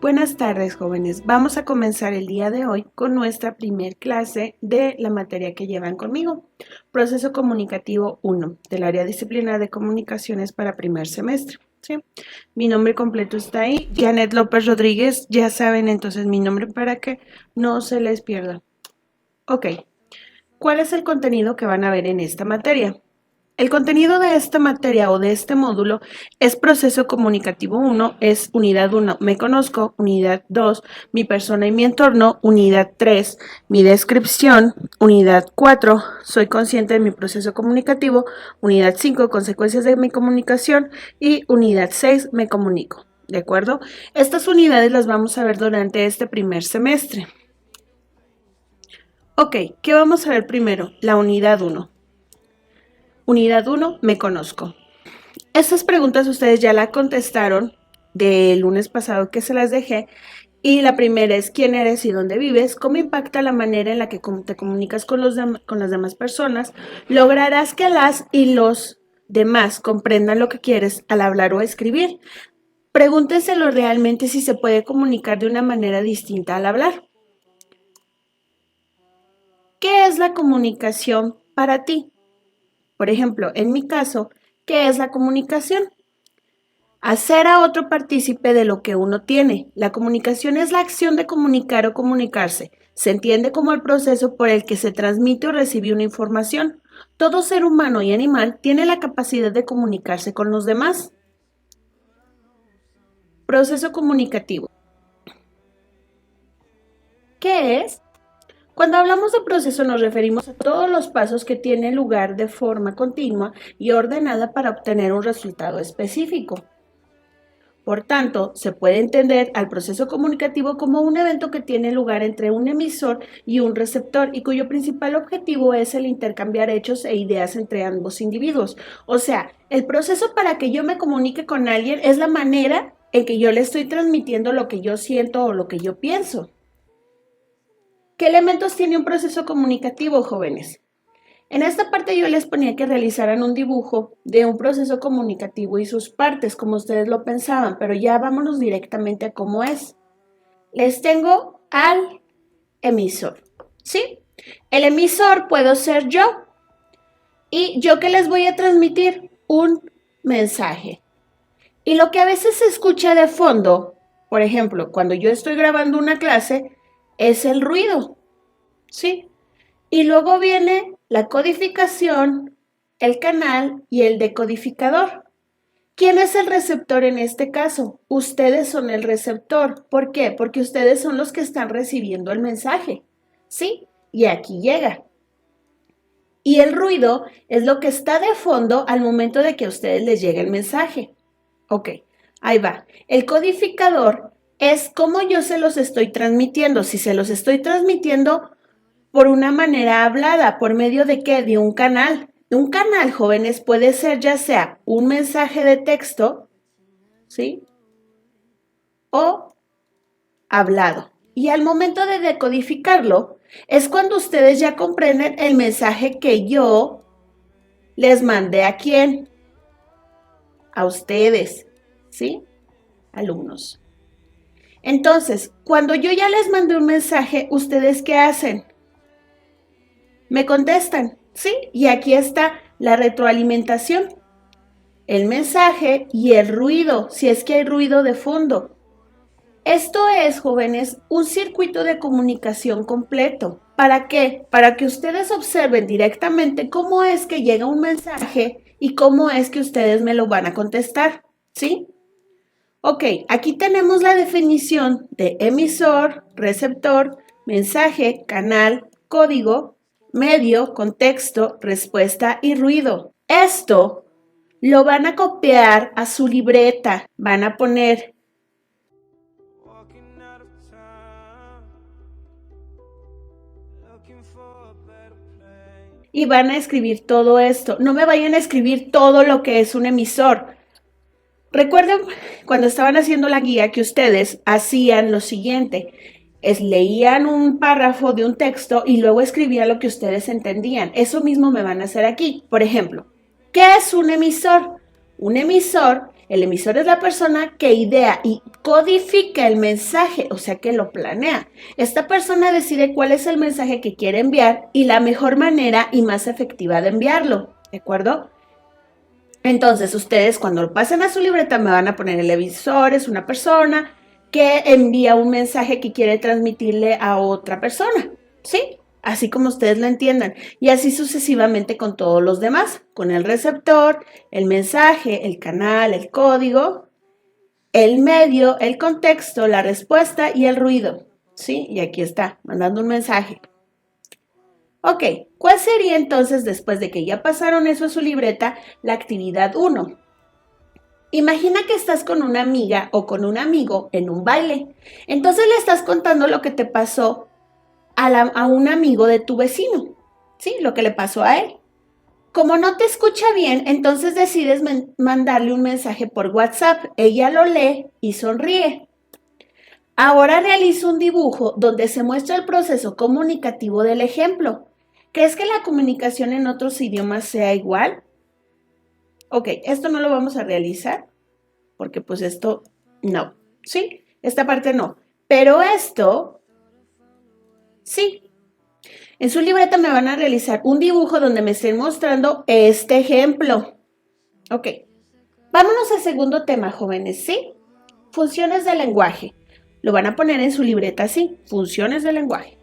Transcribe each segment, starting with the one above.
Buenas tardes, jóvenes. Vamos a comenzar el día de hoy con nuestra primer clase de la materia que llevan conmigo, Proceso Comunicativo 1, del área disciplinar de comunicaciones para primer semestre. ¿Sí? Mi nombre completo está ahí, Janet López Rodríguez, ya saben entonces mi nombre para que no se les pierda. Ok, ¿cuál es el contenido que van a ver en esta materia? El contenido de esta materia o de este módulo es proceso comunicativo 1, es unidad 1, me conozco, unidad 2, mi persona y mi entorno, unidad 3, mi descripción, unidad 4, soy consciente de mi proceso comunicativo, unidad 5, consecuencias de mi comunicación y unidad 6, me comunico. ¿De acuerdo? Estas unidades las vamos a ver durante este primer semestre. Ok, ¿qué vamos a ver primero? La unidad 1. Unidad 1, me conozco. Estas preguntas ustedes ya la contestaron del lunes pasado que se las dejé. Y la primera es quién eres y dónde vives, cómo impacta la manera en la que te comunicas con las demás personas, lograrás que las y los demás comprendan lo que quieres al hablar o escribir. Pregúntenselo realmente si se puede comunicar de una manera distinta al hablar. ¿Qué es la comunicación para ti? Por ejemplo, en mi caso, ¿qué es la comunicación? Hacer a otro partícipe de lo que uno tiene. La comunicación es la acción de comunicar o comunicarse. Se entiende como el proceso por el que se transmite o recibe una información. Todo ser humano y animal tiene la capacidad de comunicarse con los demás. Proceso comunicativo. ¿Qué es? Cuando hablamos de proceso nos referimos a todos los pasos que tienen lugar de forma continua y ordenada para obtener un resultado específico. Por tanto, se puede entender al proceso comunicativo como un evento que tiene lugar entre un emisor y un receptor y cuyo principal objetivo es el intercambiar hechos e ideas entre ambos individuos. O sea, el proceso para que yo me comunique con alguien es la manera en que yo le estoy transmitiendo lo que yo siento o lo que yo pienso. ¿Qué elementos tiene un proceso comunicativo, jóvenes? En esta parte yo les ponía que realizaran un dibujo de un proceso comunicativo y sus partes, como ustedes lo pensaban, pero ya vámonos directamente a cómo es. Les tengo al emisor, ¿sí? El emisor puedo ser yo. ¿Y yo qué les voy a transmitir? Un mensaje. Y lo que a veces se escucha de fondo, por ejemplo, cuando yo estoy grabando una clase, es el ruido, ¿sí? Y luego viene la codificación, el canal y el decodificador. ¿Quién es el receptor en este caso? Ustedes son el receptor. ¿Por qué? Porque ustedes son los que están recibiendo el mensaje. ¿Sí? Y aquí llega. Y el ruido es lo que está de fondo al momento de que a ustedes les llegue el mensaje. Ok, ahí va. El codificador es cómo yo se los estoy transmitiendo. Si se los estoy transmitiendo por una manera hablada, ¿por medio de qué? De un canal. Un canal, jóvenes, puede ser ya sea un mensaje de texto, ¿sí? O hablado. Y al momento de decodificarlo, es cuando ustedes ya comprenden el mensaje que yo les mandé a quién. A ustedes, ¿sí? Alumnos. Entonces, cuando yo ya les mandé un mensaje, ¿ustedes qué hacen? Me contestan, ¿sí? Y aquí está la retroalimentación, el mensaje y el ruido, si es que hay ruido de fondo. Esto es, jóvenes, un circuito de comunicación completo. ¿Para qué? Para que ustedes observen directamente cómo es que llega un mensaje y cómo es que ustedes me lo van a contestar, ¿sí? Ok, aquí tenemos la definición de emisor, receptor, mensaje, canal, código, medio, contexto, respuesta y ruido. Esto lo van a copiar a su libreta. Van a poner y van a escribir todo esto. No me vayan a escribir todo lo que es un emisor. Recuerden cuando estaban haciendo la guía que ustedes hacían lo siguiente. Leían un párrafo de un texto y luego escribían lo que ustedes entendían. Eso mismo me van a hacer aquí. Por ejemplo, ¿qué es un emisor? Un emisor El emisor es la persona que idea y codifica el mensaje, o sea que lo planea. Esta persona decide cuál es el mensaje que quiere enviar y la mejor manera y más efectiva de enviarlo, ¿de acuerdo? Entonces, ustedes cuando lo pasen a su libreta me van a poner el emisor, es una persona que envía un mensaje que quiere transmitirle a otra persona, ¿sí? Así como ustedes lo entiendan. Y así sucesivamente con todos los demás, con el receptor, el mensaje, el canal, el código, el medio, el contexto, la respuesta y el ruido, ¿sí? Y aquí está, mandando un mensaje. Ok, ¿cuál sería entonces, después de que ya pasaron eso a su libreta, la actividad 1? Imagina que estás con una amiga o con un amigo en un baile. Entonces le estás contando lo que te pasó a un amigo de tu vecino, ¿sí? Lo que le pasó a él. Como no te escucha bien, entonces decides mandarle un mensaje por WhatsApp. Ella lo lee y sonríe. Ahora realiza un dibujo donde se muestra el proceso comunicativo del ejemplo. ¿Crees que la comunicación en otros idiomas sea igual? Ok, esto no lo vamos a realizar porque pues esto no, ¿sí? Esta parte no, pero esto sí. En su libreta me van a realizar un dibujo donde me estén mostrando este ejemplo. Ok, vámonos al segundo tema, jóvenes, ¿sí? Funciones del lenguaje. Lo van a poner en su libreta así, funciones del lenguaje.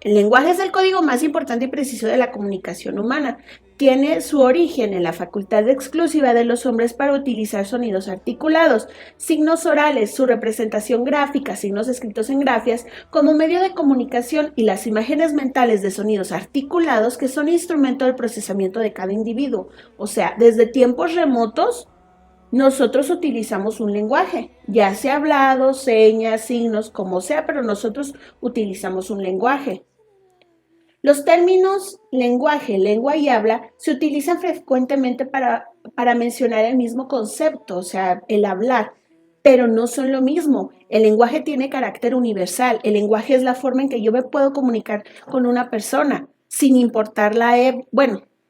El lenguaje es el código más importante y preciso de la comunicación humana. Tiene su origen en la facultad exclusiva de los hombres para utilizar sonidos articulados, signos orales, su representación gráfica, signos escritos en grafías, como medio de comunicación y las imágenes mentales de sonidos articulados que son instrumento del procesamiento de cada individuo. O sea, desde tiempos remotos, nosotros utilizamos un lenguaje, ya sea hablado, señas, signos, como sea, pero nosotros utilizamos un lenguaje. Los términos lenguaje, lengua y habla se utilizan frecuentemente para mencionar el mismo concepto, o sea, el hablar, pero no son lo mismo. El lenguaje tiene carácter universal. El lenguaje es la forma en que yo me puedo comunicar con una persona, sin importar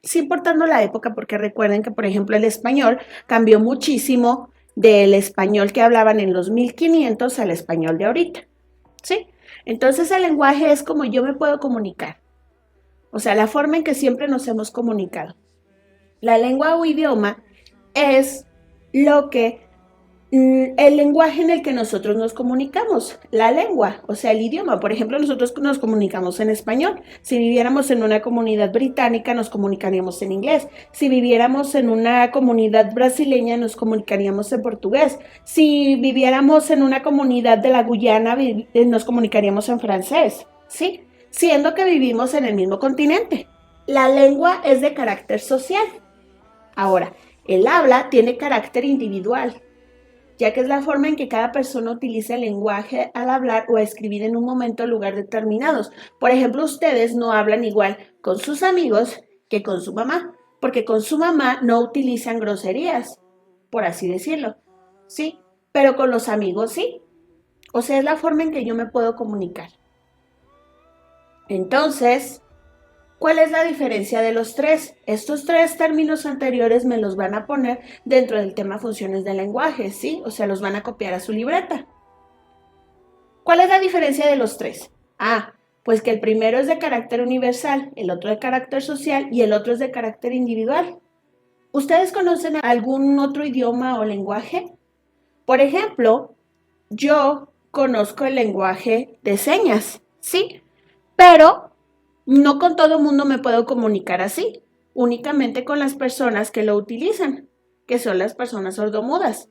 sí importando la época, porque recuerden que, por ejemplo, el español cambió muchísimo del español que hablaban en los 1500 al español de ahorita, ¿sí? Entonces el lenguaje es como yo me puedo comunicar. O sea, la forma en que siempre nos hemos comunicado. La lengua o idioma es el lenguaje en el que nosotros nos comunicamos. La lengua, o sea, el idioma. Por ejemplo, nosotros nos comunicamos en español. Si viviéramos en una comunidad británica, nos comunicaríamos en inglés. Si viviéramos en una comunidad brasileña, nos comunicaríamos en portugués. Si viviéramos en una comunidad de la Guyana, nos comunicaríamos en francés, ¿sí? Siendo que vivimos en el mismo continente. La lengua es de carácter social. Ahora, el habla tiene carácter individual, ya que es la forma en que cada persona utiliza el lenguaje al hablar o a escribir en un momento o lugar determinados. Por ejemplo, ustedes no hablan igual con sus amigos que con su mamá, porque con su mamá no utilizan groserías, por así decirlo, ¿sí? Pero con los amigos sí. O sea, es la forma en que yo me puedo comunicar. Entonces, ¿cuál es la diferencia de los tres? Estos tres términos anteriores me los van a poner dentro del tema funciones del lenguaje, ¿sí? O sea, los van a copiar a su libreta. ¿Cuál es la diferencia de los tres? Pues que el primero es de carácter universal, el otro de carácter social y el otro es de carácter individual. ¿Ustedes conocen algún otro idioma o lenguaje? Por ejemplo, yo conozco el lenguaje de señas, ¿sí? Pero no con todo el mundo me puedo comunicar así, únicamente con las personas que lo utilizan, que son las personas sordomudas.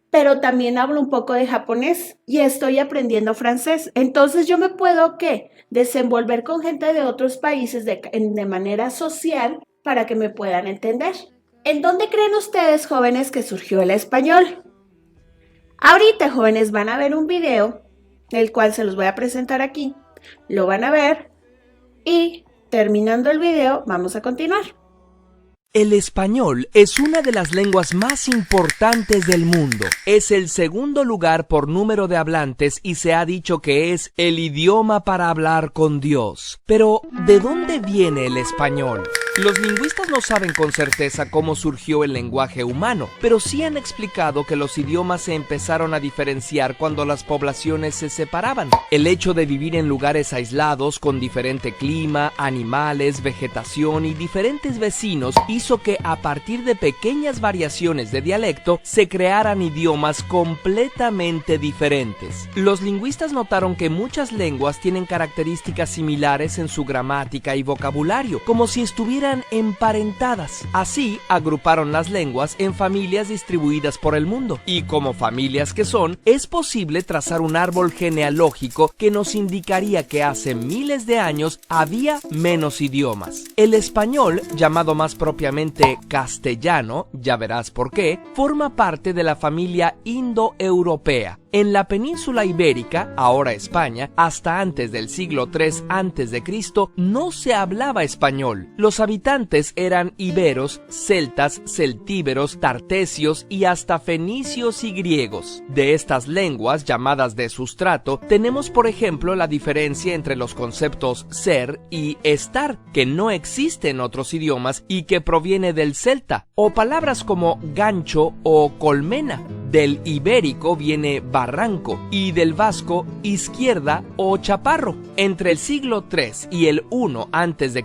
Pero también hablo un poco de japonés y estoy aprendiendo francés. Entonces yo me puedo, desenvolver con gente de otros países de manera social para que me puedan entender. ¿En dónde creen ustedes, jóvenes, que surgió el español? Ahorita, jóvenes, van a ver un video, el cual se los voy a presentar aquí. Lo van a ver y terminando el video vamos a continuar. El español es una de las lenguas más importantes del mundo. Es el segundo lugar por número de hablantes y se ha dicho que es el idioma para hablar con Dios. Pero, ¿de dónde viene el español? Los lingüistas no saben con certeza cómo surgió el lenguaje humano, pero sí han explicado que los idiomas se empezaron a diferenciar cuando las poblaciones se separaban. El hecho de vivir en lugares aislados con diferente clima, animales, vegetación y diferentes vecinos hizo que a partir de pequeñas variaciones de dialecto se crearan idiomas completamente diferentes. Los lingüistas notaron que muchas lenguas tienen características similares en su gramática y vocabulario, como si estuvieran emparentadas. Así, agruparon las lenguas en familias distribuidas por el mundo. Y como familias que son, es posible trazar un árbol genealógico que nos indicaría que hace miles de años había menos idiomas. El español, llamado más propiamente castellano, ya verás por qué, forma parte de la familia indoeuropea. En la península ibérica, ahora España, hasta antes del siglo III a.C., no se hablaba español. Los habitantes eran iberos, celtas, celtíberos, tartesios y hasta fenicios y griegos. De estas lenguas, llamadas de sustrato, tenemos por ejemplo la diferencia entre los conceptos ser y estar, que no existe en otros idiomas y que proviene del celta, o palabras como gancho o colmena. Del ibérico viene barranco y del vasco izquierda o chaparro. Entre el siglo III y el I a.C.,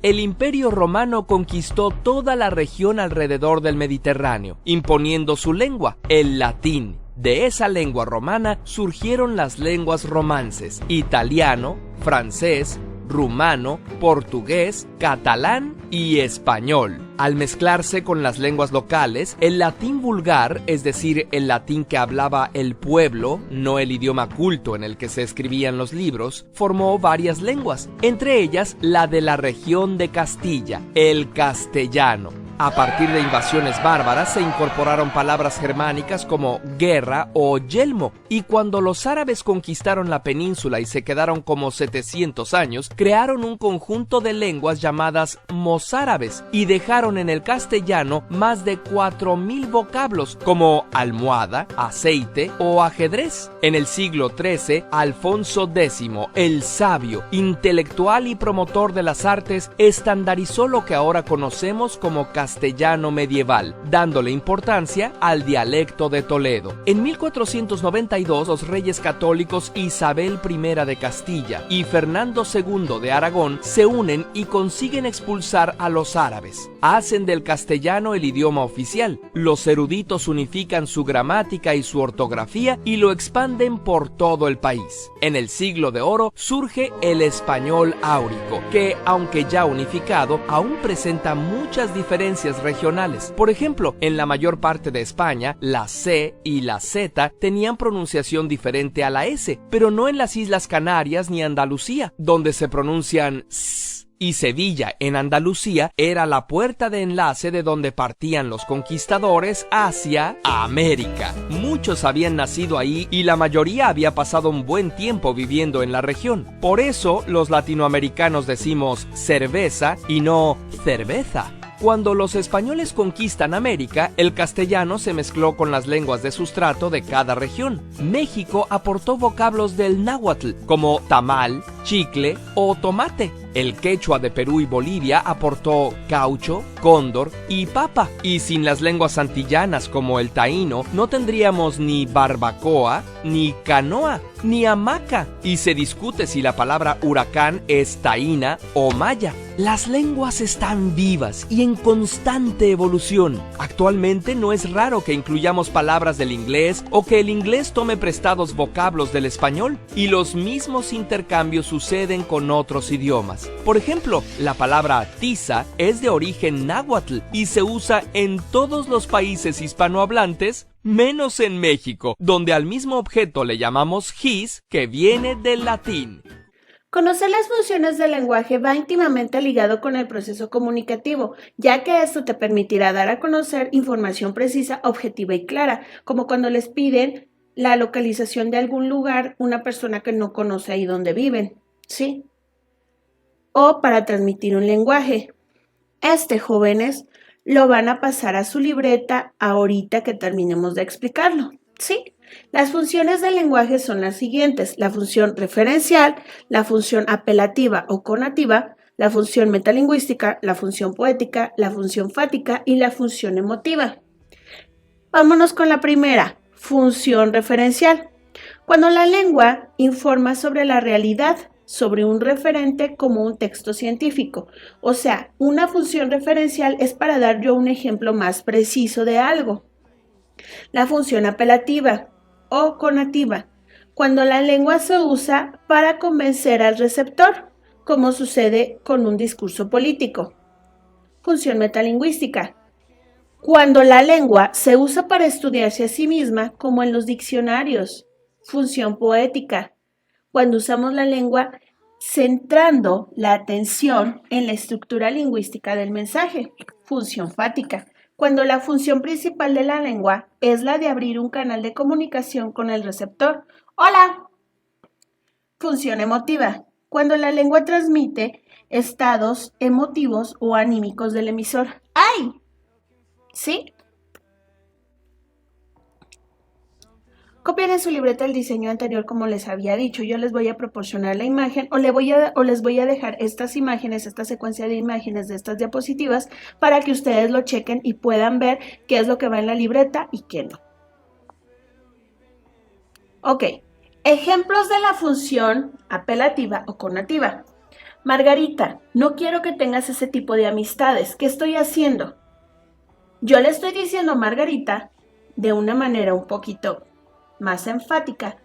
el Imperio Romano conquistó toda la región alrededor del Mediterráneo, imponiendo su lengua, el latín. De esa lengua romana surgieron las lenguas romances: italiano, francés, rumano, portugués, catalán y español. Al mezclarse con las lenguas locales, el latín vulgar, es decir, el latín que hablaba el pueblo, no el idioma culto en el que se escribían los libros, formó varias lenguas, entre ellas la de la región de Castilla, el castellano. A partir de invasiones bárbaras se incorporaron palabras germánicas como guerra o yelmo, y cuando los árabes conquistaron la península y se quedaron como 700 años, crearon un conjunto de lenguas llamadas mozárabes y dejaron en el castellano más de 4000 vocablos como almohada, aceite o ajedrez. En el siglo XIII, Alfonso X, el sabio, intelectual y promotor de las artes, estandarizó lo que ahora conocemos como castellano medieval, dándole importancia al dialecto de Toledo. En 1492, los reyes católicos Isabel I de Castilla y Fernando II de Aragón se unen y consiguen expulsar a los árabes. Hacen del castellano el idioma oficial. Los eruditos unifican su gramática y su ortografía y lo expanden por todo el país. En el siglo de oro surge el español áurico, que, aunque ya unificado, aún presenta muchas diferencias regionales. Por ejemplo, en la mayor parte de España, la C y la Z tenían pronunciación diferente a la S, pero no en las Islas Canarias ni Andalucía, donde se pronuncian S. Y Sevilla, en Andalucía, era la puerta de enlace de donde partían los conquistadores hacia América. Muchos habían nacido ahí y la mayoría había pasado un buen tiempo viviendo en la región. Por eso, los latinoamericanos decimos cerveza y no cerveza. Cuando los españoles conquistan América, el castellano se mezcló con las lenguas de sustrato de cada región. México aportó vocablos del náhuatl, como tamal, chicle o tomate. El quechua de Perú y Bolivia aportó caucho, cóndor y papa. Y sin las lenguas antillanas como el taíno, no tendríamos ni barbacoa, ni canoa, ni hamaca. Y se discute si la palabra huracán es taína o maya. Las lenguas están vivas y en constante evolución. Actualmente no es raro que incluyamos palabras del inglés o que el inglés tome prestados vocablos del español, y los mismos intercambios suceden con otros idiomas. Por ejemplo, la palabra tiza es de origen náhuatl y se usa en todos los países hispanohablantes, menos en México, donde al mismo objeto le llamamos his, que viene del latín. Conocer las funciones del lenguaje va íntimamente ligado con el proceso comunicativo, ya que esto te permitirá dar a conocer información precisa, objetiva y clara, como cuando les piden la localización de algún lugar una persona que no conoce ahí donde viven, ¿sí? O para transmitir un lenguaje. Jóvenes, lo van a pasar a su libreta ahorita que terminemos de explicarlo, ¿sí? Las funciones del lenguaje son las siguientes: la función referencial, la función apelativa o conativa, la función metalingüística, la función poética, la función fática y la función emotiva. Vámonos con la primera, función referencial. Cuando la lengua informa sobre la realidad, sobre un referente como un texto científico. O sea, una función referencial es para dar yo un ejemplo más preciso de algo. La función apelativa o conativa, cuando la lengua se usa para convencer al receptor, como sucede con un discurso político. Función metalingüística, cuando la lengua se usa para estudiarse a sí misma, como en los diccionarios. Función poética, cuando usamos la lengua centrando la atención en la estructura lingüística del mensaje. Función fática, cuando la función principal de la lengua es la de abrir un canal de comunicación con el receptor. ¡Hola! Función emotiva, cuando la lengua transmite estados emotivos o anímicos del emisor. ¡Ay! ¿Sí? Copien en su libreta el diseño anterior como les había dicho. Yo les voy a proporcionar la imagen o les voy a dejar estas imágenes, esta secuencia de imágenes de estas diapositivas para que ustedes lo chequen y puedan ver qué es lo que va en la libreta y qué no. Ok, ejemplos de la función apelativa o conativa. Margarita, no quiero que tengas ese tipo de amistades. ¿Qué estoy haciendo? Yo le estoy diciendo a Margarita de una manera un poquito más enfática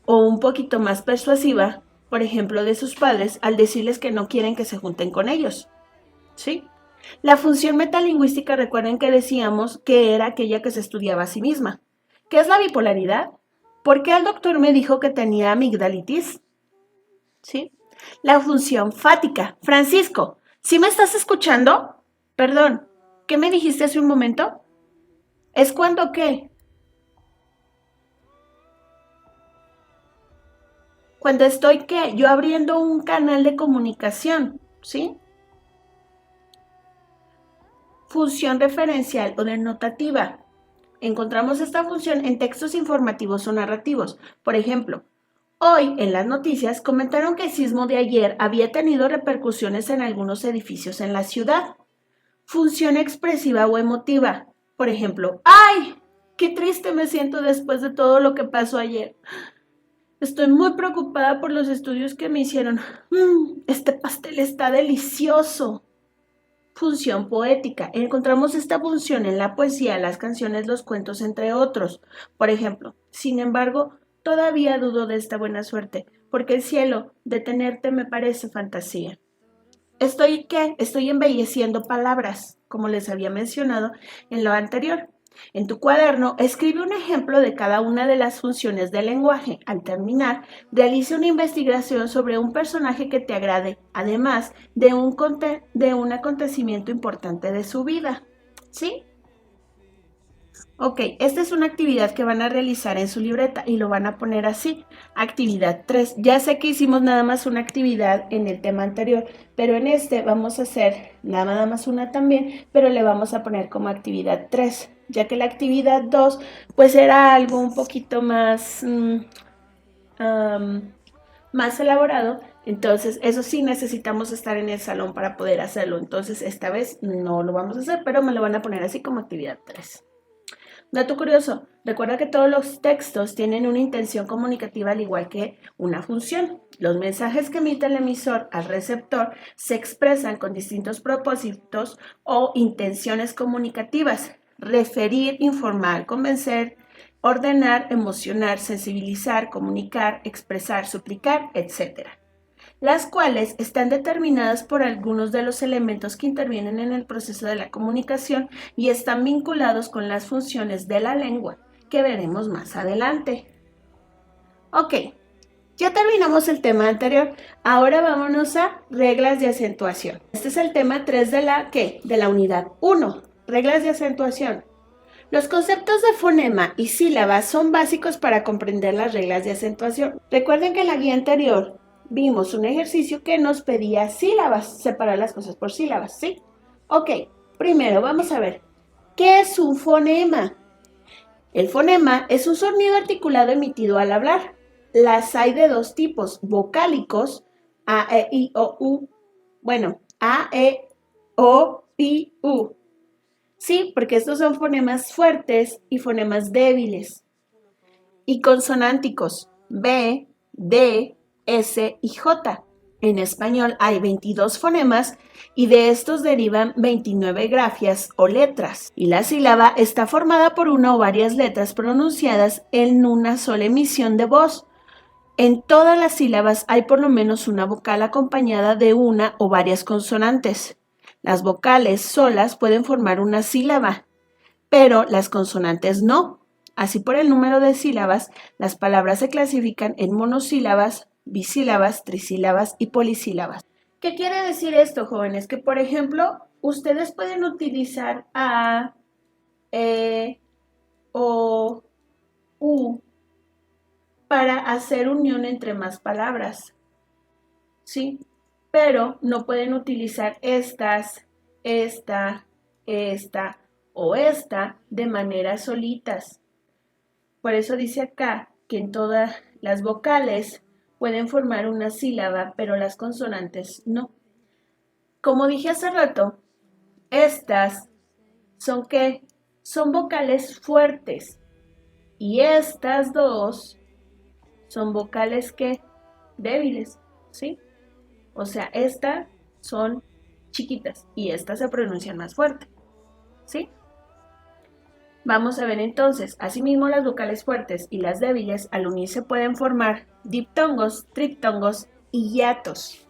o un poquito más persuasiva, por ejemplo, de sus padres, al decirles que no quieren que se junten con ellos. ¿Sí? La función metalingüística, recuerden que decíamos que era aquella que se estudiaba a sí misma. ¿Qué es la bipolaridad? ¿Por qué el doctor me dijo que tenía amigdalitis? ¿Sí? La función fática. Francisco, ¿sí me estás escuchando? Perdón, ¿qué me dijiste hace un momento? ¿Es cuando qué? Cuando estoy, ¿qué? Yo abriendo un canal de comunicación, ¿sí? Función referencial o denotativa. Encontramos esta función en textos informativos o narrativos. Por ejemplo, hoy en las noticias comentaron que el sismo de ayer había tenido repercusiones en algunos edificios en la ciudad. Función expresiva o emotiva. Por ejemplo, ¡ay! ¡Qué triste me siento después de todo lo que pasó ayer! Estoy muy preocupada por los estudios que me hicieron. Este pastel está delicioso. Función poética. Encontramos esta función en la poesía, las canciones, los cuentos, entre otros. Por ejemplo, sin embargo, todavía dudo de esta buena suerte, porque el cielo, de tenerte me parece fantasía. Estoy embelleciendo palabras, como les había mencionado en lo anterior. En tu cuaderno, escribe un ejemplo de cada una de las funciones del lenguaje. Al terminar, realiza una investigación sobre un personaje que te agrade, además de un acontecimiento importante de su vida. ¿Sí? Ok, esta es una actividad que van a realizar en su libreta y lo van a poner así. Actividad 3. Ya sé que hicimos nada más una actividad en el tema anterior, pero en este vamos a hacer nada más una también, pero le vamos a poner como actividad 3, ya que la actividad 2 pues era algo un poquito más, más elaborado. Entonces, eso sí necesitamos estar en el salón para poder hacerlo. Entonces, esta vez no lo vamos a hacer, pero me lo van a poner así como actividad 3. Dato curioso, recuerda que todos los textos tienen una intención comunicativa al igual que una función. Los mensajes que emite el emisor al receptor se expresan con distintos propósitos o intenciones comunicativas: referir, informar, convencer, ordenar, emocionar, sensibilizar, comunicar, expresar, suplicar, etc., las cuales están determinadas por algunos de los elementos que intervienen en el proceso de la comunicación y están vinculados con las funciones de la lengua, que veremos más adelante. Ok, ya terminamos el tema anterior. Ahora vámonos a reglas de acentuación. Este es el tema 3 de la unidad 1, reglas de acentuación. Los conceptos de fonema y sílaba son básicos para comprender las reglas de acentuación. Recuerden que en la guía anterior vimos un ejercicio que nos pedía sílabas, separar las cosas por sílabas, ¿sí? Ok, primero vamos a ver, ¿qué es un fonema? El fonema es un sonido articulado emitido al hablar. Las hay de dos tipos: vocálicos, a, e, i, o, u, Bueno, A, E, O, I, U. Sí, porque estos son fonemas fuertes y fonemas débiles. Y consonánticos B, D, S y J. En español hay 22 fonemas y de estos derivan 29 grafias o letras. Y la sílaba está formada por una o varias letras pronunciadas en una sola emisión de voz. En todas las sílabas hay por lo menos una vocal acompañada de una o varias consonantes. Las vocales solas pueden formar una sílaba, pero las consonantes no. Así por el número de sílabas, las palabras se clasifican en monosílabas, bisílabas, trisílabas y polisílabas. ¿Qué quiere decir esto, jóvenes? Que, por ejemplo, ustedes pueden utilizar A, E, O, U para hacer unión entre más palabras, ¿sí? Pero no pueden utilizar estas, esta o esta de manera solitas. Por eso dice acá que en todas las vocales pueden formar una sílaba, pero las consonantes no. Como dije hace rato, estas son ¿qué? Son vocales fuertes. Y estas dos son vocales ¿qué? Débiles, ¿sí? O sea, estas son chiquitas y estas se pronuncian más fuerte, ¿sí? Vamos a ver entonces, asimismo las vocales fuertes y las débiles al unirse pueden formar diptongos, triptongos y hiatos.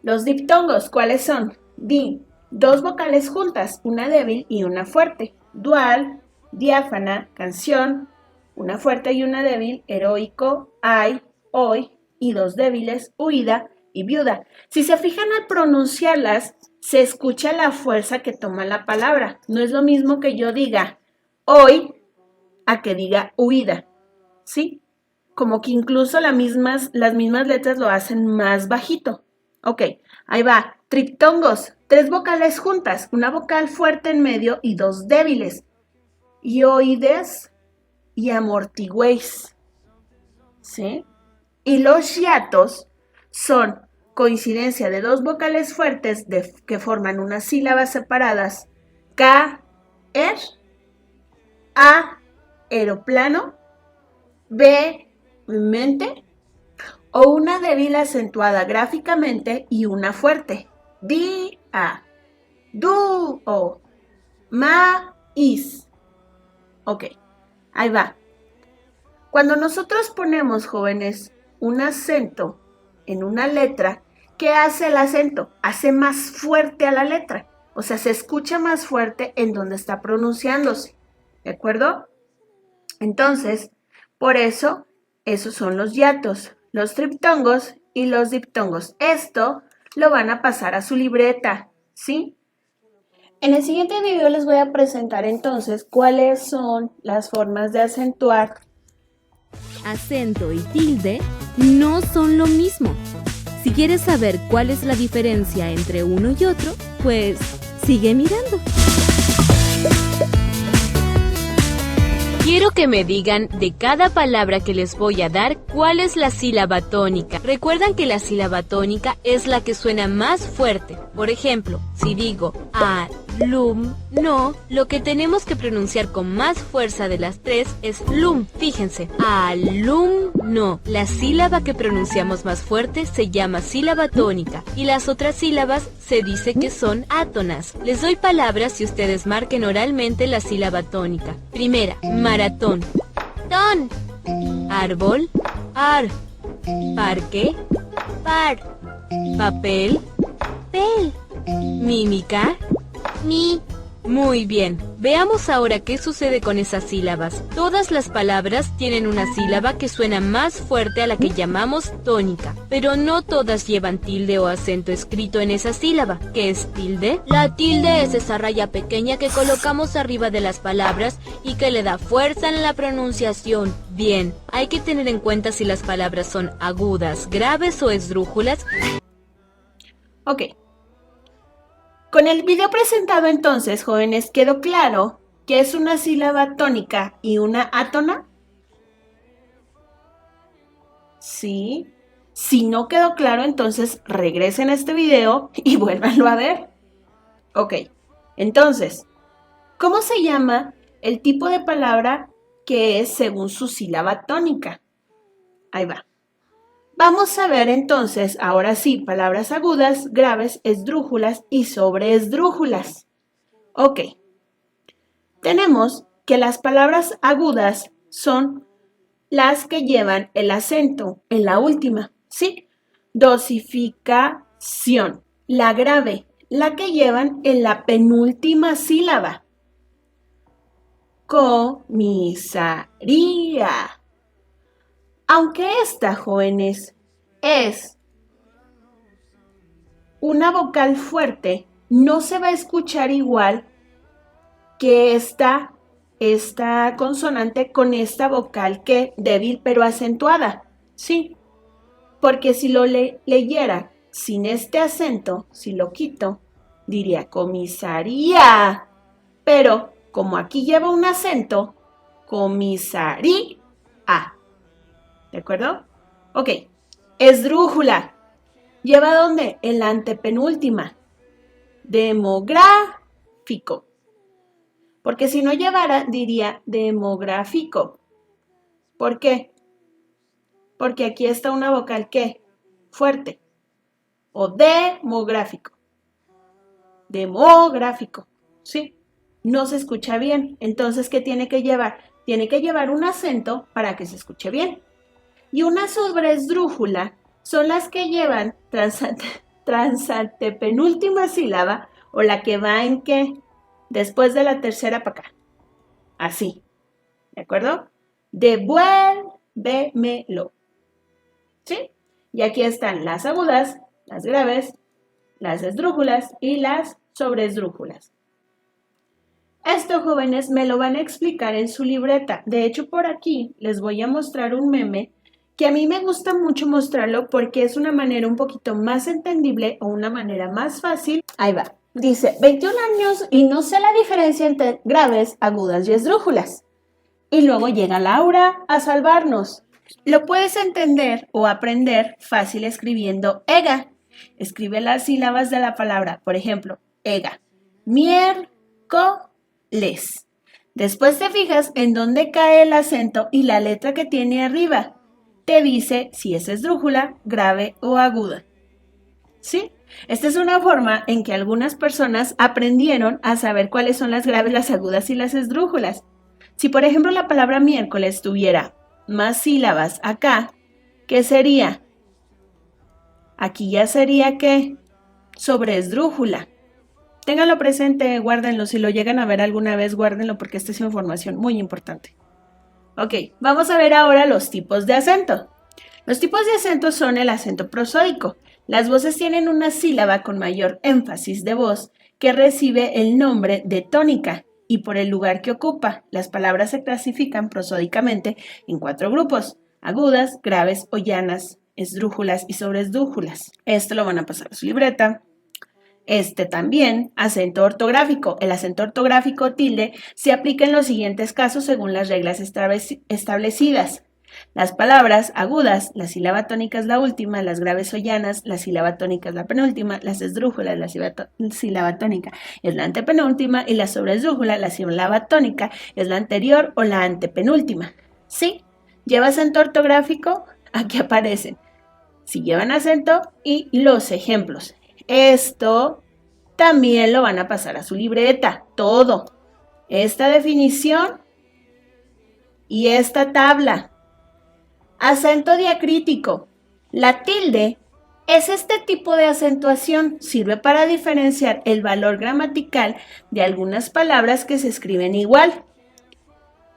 Los diptongos, ¿cuáles son? Di, dos vocales juntas, una débil y una fuerte. Dual, diáfana, canción, una fuerte y una débil, heroico, ay, hoy, y dos débiles, huida y viuda. Si se fijan al pronunciarlas, se escucha la fuerza que toma la palabra. No es lo mismo que yo diga hoy a que diga huida, ¿sí? Como que incluso las mismas letras lo hacen más bajito. Ok, ahí va. Triptongos, tres vocales juntas, una vocal fuerte en medio y dos débiles. Ioides y amortigüéis, ¿sí? Y los hiatos son coincidencia de dos vocales fuertes que forman unas sílabas separadas. K, er, A, aeroplano, B, mente, o una débil acentuada gráficamente y una fuerte. Di, a, du, o, ma, is. Ok, ahí va. Cuando nosotros ponemos, jóvenes, un acento en una letra, ¿qué hace el acento? Hace más fuerte a la letra. O sea, se escucha más fuerte en donde está pronunciándose. ¿De acuerdo? Entonces, por eso, esos son los hiatos, los triptongos y los diptongos. Esto lo van a pasar a su libreta, ¿sí? En el siguiente video les voy a presentar entonces cuáles son las formas de acentuar. Acento y tilde no son lo mismo. Si quieres saber cuál es la diferencia entre uno y otro, pues sigue mirando. Quiero que me digan de cada palabra que les voy a dar cuál es la sílaba tónica. Recuerdan que la sílaba tónica es la que suena más fuerte. Por ejemplo, si digo no, lo que tenemos que pronunciar con más fuerza de las tres es lum. Fíjense, no. La sílaba que pronunciamos más fuerte se llama sílaba tónica y las otras sílabas se dice que son átonas. Les doy palabras y ustedes marquen oralmente la sílaba tónica. Primera, maratón. Ton. Árbol. Ar. Parque. Par. Papel. Pel. Mímica. Mi. Muy bien, veamos ahora qué sucede con esas sílabas. Todas las palabras tienen una sílaba que suena más fuerte a la que llamamos tónica, pero no todas llevan tilde o acento escrito en esa sílaba. ¿Qué es tilde? La tilde es esa raya pequeña que colocamos arriba de las palabras y que le da fuerza en la pronunciación. Bien, hay que tener en cuenta si las palabras son agudas, graves o esdrújulas. Ok. Con el video presentado entonces, jóvenes, ¿quedó claro qué es una sílaba tónica y una átona? Sí. Si no quedó claro, entonces regresen a este video y vuélvanlo a ver. Ok, entonces, ¿cómo se llama el tipo de palabra que es según su sílaba tónica? Ahí va. Vamos a ver entonces, ahora sí, palabras agudas, graves, esdrújulas y sobreesdrújulas. Ok, tenemos que las palabras agudas son las que llevan el acento en la última, ¿sí? Dosificación. La grave, la que llevan en la penúltima sílaba. Comisaría. Aunque esta, jóvenes, es una vocal fuerte, no se va a escuchar igual que esta consonante con esta vocal que débil pero acentuada, ¿sí? Porque si lo leyera sin este acento, si lo quito, diría comisaría. Pero como aquí lleva un acento, comisaría. ¿De acuerdo? Ok. Esdrújula. ¿Lleva dónde? En la antepenúltima. Demográfico. Porque si no llevara, diría demográfico. ¿Por qué? Porque aquí está una vocal ¿qué? Fuerte. O demográfico. Demográfico. ¿Sí? No se escucha bien. Entonces, ¿qué tiene que llevar? Tiene que llevar un acento para que se escuche bien. Y una sobreesdrújula son las que llevan transantepenúltima sílaba o la que va en ¿qué? Después de la tercera para acá. Así. ¿De acuerdo? Devuélvemelo. ¿Sí? Y aquí están las agudas, las graves, las esdrújulas y las sobreesdrújulas. Esto, jóvenes, me lo van a explicar en su libreta. De hecho, por aquí les voy a mostrar un meme que a mí me gusta mucho mostrarlo porque es una manera un poquito más entendible o una manera más fácil. Ahí va. Dice, 21 años y no sé la diferencia entre graves, agudas y esdrújulas. Y luego llega Laura a salvarnos. Lo puedes entender o aprender fácil escribiendo ega. Escribe las sílabas de la palabra. Por ejemplo, ega. Miércoles. Después te fijas en dónde cae el acento y la letra que tiene arriba. Te dice si es esdrújula, grave o aguda. ¿Sí? Esta es una forma en que algunas personas aprendieron a saber cuáles son las graves, las agudas y las esdrújulas. Si, por ejemplo, la palabra miércoles tuviera más sílabas acá, ¿qué sería? Aquí ya sería ¿qué? Sobreesdrújula. Ténganlo presente, guárdenlo. Si lo llegan a ver alguna vez, guárdenlo porque esta es información muy importante. Ok, vamos a ver ahora los tipos de acento. Los tipos de acento son el acento prosódico. Las voces tienen una sílaba con mayor énfasis de voz que recibe el nombre de tónica y por el lugar que ocupa. Las palabras se clasifican prosódicamente en 4 grupos: agudas, graves o llanas, esdrújulas y sobreesdrújulas. Esto lo van a pasar a su libreta. También, acento ortográfico. El acento ortográfico tilde se aplica en los siguientes casos según las reglas establecidas. Las palabras agudas, la sílaba tónica es la última, las graves o llanas, la sílaba tónica es la penúltima, las esdrújulas, la sílaba tónica es la antepenúltima y la sobreesdrújula, la sílaba tónica es la anterior o la antepenúltima. ¿Sí? ¿Lleva acento ortográfico? Aquí aparecen. Si llevan acento y los ejemplos. Esto también lo van a pasar a su libreta, todo. Esta definición y esta tabla. Acento diacrítico. La tilde es este tipo de acentuación. Sirve para diferenciar el valor gramatical de algunas palabras que se escriben igual.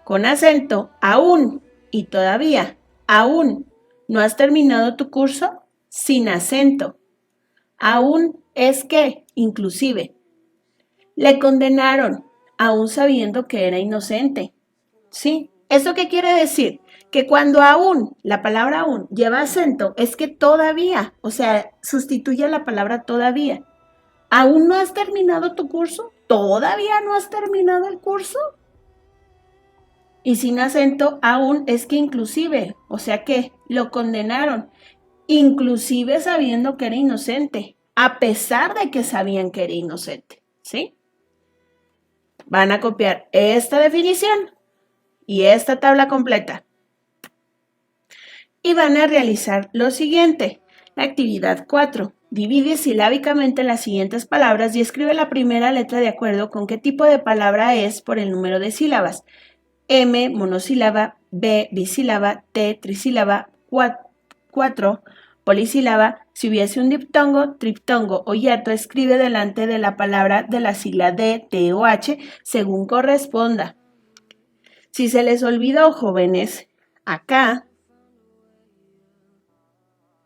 Con acento, aún y todavía, aún. ¿No has terminado tu curso? Sin acento. Aún es que, inclusive, le condenaron, aún sabiendo que era inocente. ¿Sí? ¿Esto qué quiere decir? Que cuando aún, la palabra aún, lleva acento, es que todavía, o sea, sustituye la palabra todavía. ¿Aún no has terminado tu curso? ¿Todavía no has terminado el curso? Y sin acento, aún es que inclusive, o sea que lo condenaron. inclusive sabiendo que era inocente, a pesar de que sabían que era inocente, ¿sí? Van a copiar esta definición y esta tabla completa. Y van a realizar lo siguiente. La actividad 4. Divide silábicamente las siguientes palabras y escribe la primera letra de acuerdo con qué tipo de palabra es por el número de sílabas. M, monosílaba, B, bisílaba, T, trisílaba, 4, polisílaba. Si hubiese un diptongo, triptongo o hiato, escribe delante de la palabra de la sigla D, T o H, según corresponda. Si se les olvidó, jóvenes, acá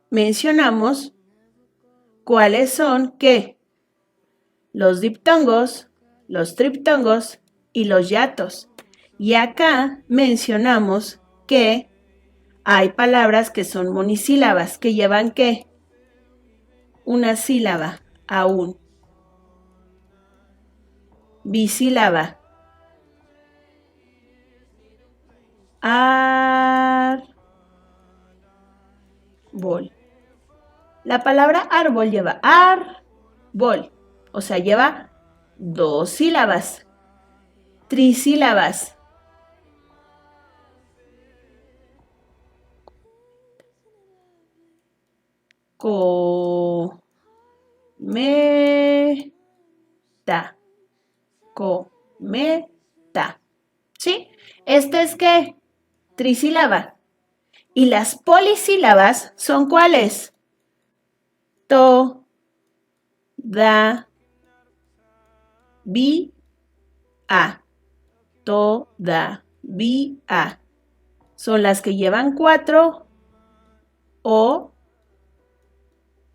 mencionamos cuáles son, ¿qué? Los diptongos, los triptongos y los hiatos. Y acá mencionamos que hay palabras que son monisílabas, que llevan ¿qué? Una sílaba aún. Bisílaba. Árbol. La palabra árbol lleva árbol, o sea, lleva 2 sílabas. Trisílabas. Cometa. Cometa. ¿Sí? Este es ¿qué? Trisílaba. Y las polisílabas son ¿cuáles? To, da, vi, a. Todavía. Son las que llevan 4 o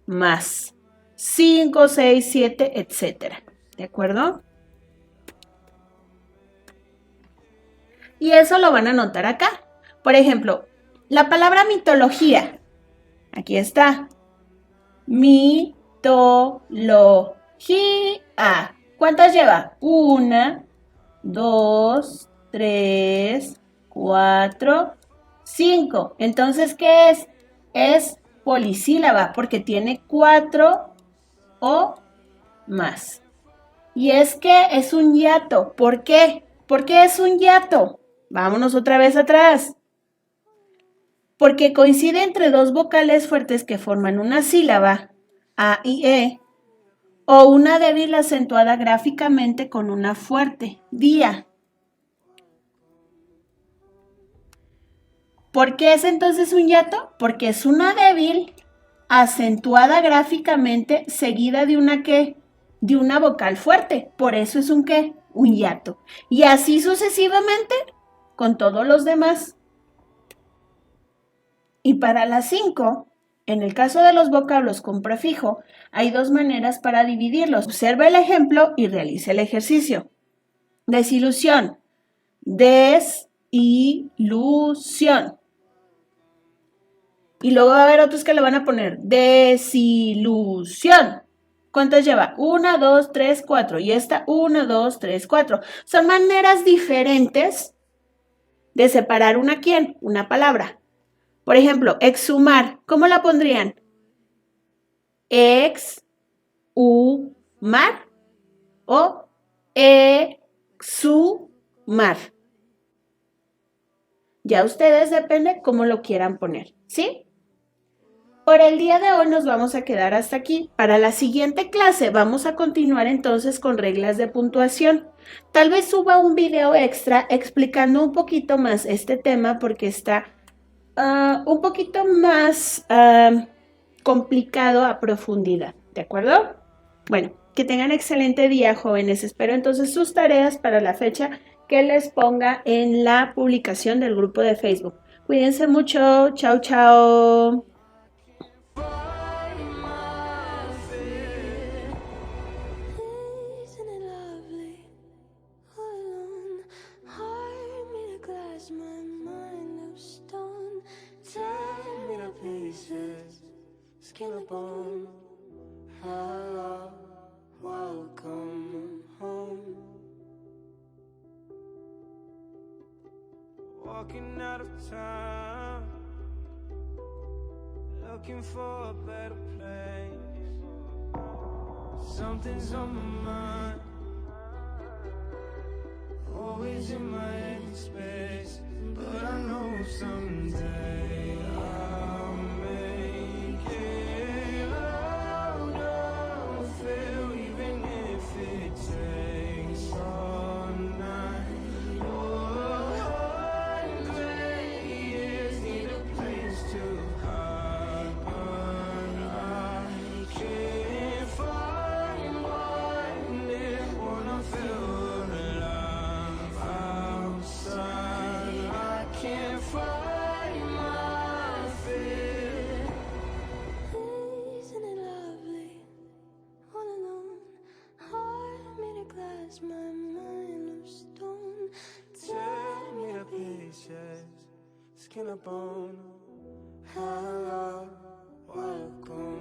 más. 5, 6, 7, etcétera. ¿De acuerdo? Y eso lo van a anotar acá. Por ejemplo, la palabra mitología. Aquí está. Mitología. ¿Cuántas lleva? 1, 2, 3, 4, 5. Entonces, ¿qué es? Es polisílaba porque tiene 4 o más. Y es que es un hiato. ¿Por qué? ¿Por qué es un hiato? Vámonos otra vez atrás. Porque coincide entre dos vocales fuertes que forman una sílaba, A y E, o una débil acentuada gráficamente con una fuerte, día. ¿Por qué es entonces un hiato? Porque es una débil acentuada gráficamente seguida de una ¿qué? De una vocal fuerte. Por eso es un ¿qué? Un hiato. Y así sucesivamente con todos los demás. Y para las 5, en el caso de los vocablos con prefijo, hay 2 maneras para dividirlos. Observa el ejemplo y realice el ejercicio. Desilusión. Desilusión. Y luego va a haber otros que le van a poner desilusión. ¿Cuántas lleva? 1, 2, 3, 4. Y esta 1, 2, 3, 4. Son maneras diferentes de separar una quién, una palabra. Por ejemplo, exhumar. ¿Cómo la pondrían? Exhumar o exhumar. Ya ustedes depende cómo lo quieran poner, ¿sí? Por el día de hoy nos vamos a quedar hasta aquí. Para la siguiente clase vamos a continuar entonces con reglas de puntuación. Tal vez suba un video extra explicando un poquito más este tema porque está un poquito más complicado a profundidad, ¿de acuerdo? Bueno, que tengan excelente día, jóvenes. Espero entonces sus tareas para la fecha que les ponga en la publicación del grupo de Facebook. Cuídense mucho. Chao, chao. Skin and bone, hello, welcome home. Walking out of town, looking for a better place. Something's on my mind, always in my headspace. But I know someday I'll make it out of here, even if it takes all night. Oh, 100 years, need a place to hide, but I can't find one there when I feel alive outside. I can't find my fear. Isn't it lovely? All alone, heart made of glass, my mind of stone. Tear me to pieces, skin and bone. How long will I go?